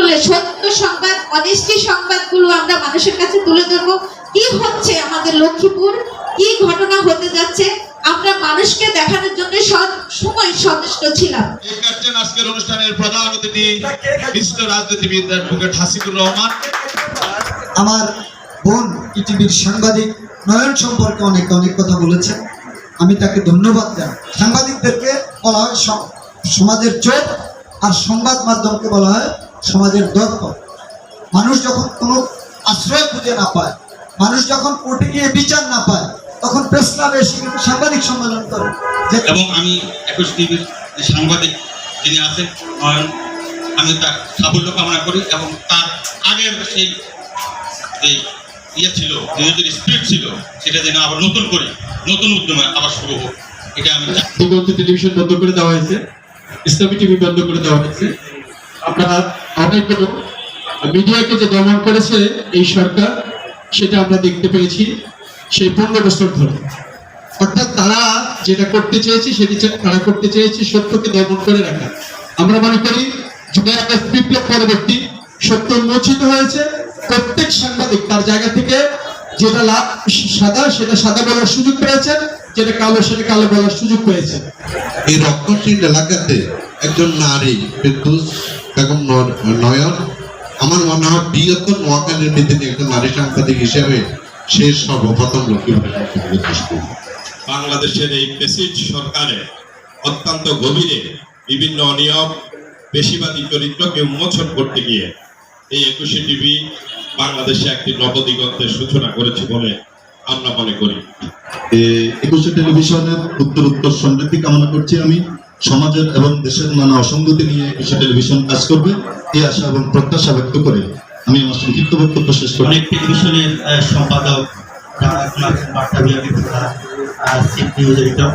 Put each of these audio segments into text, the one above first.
হলে সত্য সংবাদ, অনেস্টি সংবাদগুলো আমরা মানুষের কাছে তুলে ধরবো। কি হচ্ছে আমাদের লক্ষ্মীপুর, কি ঘটনা হতে যাচ্ছে, আমরা মানুষকে দেখানোর জন্য সব সময় সচেষ্ট ছিলাম। আজকের অনুষ্ঠানের প্রধান অতিথি বিশিষ্ট রাজনীতিবিদ অ্যাডভোকেট হাসিবুর রহমান। আমার বোন ইটিভির সাংবাদিক নয়ন সম্পর্কে অনেক কথা বলেছেন, আমি তাকে ধন্যবাদ দেন। সাংবাদিকদেরকে বলা হয় সমাজের চোখ, আর সংবাদ মাধ্যমকে বলা হয় সমাজের দর্পণ। মানুষ যখন কোনো আশ্রয় খুঁজে না পায়, মানুষ যখন কোর্টে গিয়ে বিচার না পায়, তখন প্রেস ক্লাবে এসে কিন্তু সাংবাদিক সম্মেলন করে। এবং আমি 21 টিভির সাংবাদিক যিনি আছেন নয়ন, আমি তার সাফল্য কামনা করি এবং তার আগের সেই ছিল, যে স্পিরিট ছিল, সেটা যেন আবার নতুন করে নতুন উদ্যমে আবার শুরু হোক, এটা আমি দিগন্ত টেলিভিশন বন্ধ করে দেওয়া হয়েছে, ইসলামী টিভি বন্ধ করে দেওয়া হয়েছে। আমরা অনেকগুলো মিডিয়াকে যে দমন করেছে এই সরকার, সেটা আমরা দেখতে পেয়েছি সেই 15 বছর ধরে। অর্থাৎ তারা যেটা করতে চেয়েছে তারা করতে চেয়েছে সত্যকে দমন করে রাখা। আমরা মনে করি জুলাই আগস্ট বিপ্লব পরবর্তী সত্য উন্মোচিত হয়েছে। প্রত্যেক সাংবাদিক তার জায়গা থেকে যেটা সাদা সেটা সাদা বলার সুযোগ পেয়েছেন, যেটা কালো সেটা কালো বলার সুযোগ পেয়েছেন। এই রক্ষণশীল এলাকাতে একজন নারী ফেরদৌস বেগম নয়ন, আমার মনে হয় বৃহত্তর নোয়াখালীর ভিত্তিতে একজন নারী সাংবাদিক হিসেবে সে সর্বপ্রথম লক্ষ্মীপুর। বাংলাদেশের এই ফ্যাসিস্ট সরকারে অত্যন্ত গভীরে বিভিন্ন অনিয়ম, পেশিবাদী চরিত্রকে উন্মোচন করতে গিয়ে এই 21 টিভি বাংলাদেশে একটি নবদিগন্তের সূচনা করেছে বলে আমরা মনে করি। 21 টেলিভিশনের উত্তর সমৃদ্ধি কামনা করছি আমি। সমাজের এবং দেশের নানা অসঙ্গতি নিয়ে 21 টেলিভিশন কাজ করবে এই আশা এবং প্রত্যাশা ব্যক্ত করে আমি আমার সংক্ষিপ্ত বক্তব্য শেষ করি। অনেক টেলিভিশনের সম্পাদক, বার্তা বিভাগীরা,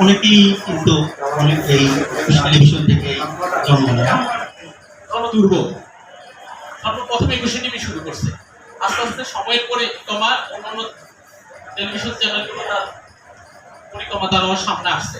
অনেকেই কিন্তু অনেক এই টেলিভিশন থেকে জন্ম নেয়। দুর্বল সর্বপ্রথম 21 টিভি শুরু করছে, আস্তে আস্তে সময়ের পরে তোমার অন্যান্য টেলিভিশন চ্যানেলগুলো তার পরিক্রমা দ্বারা সামনে আসছে।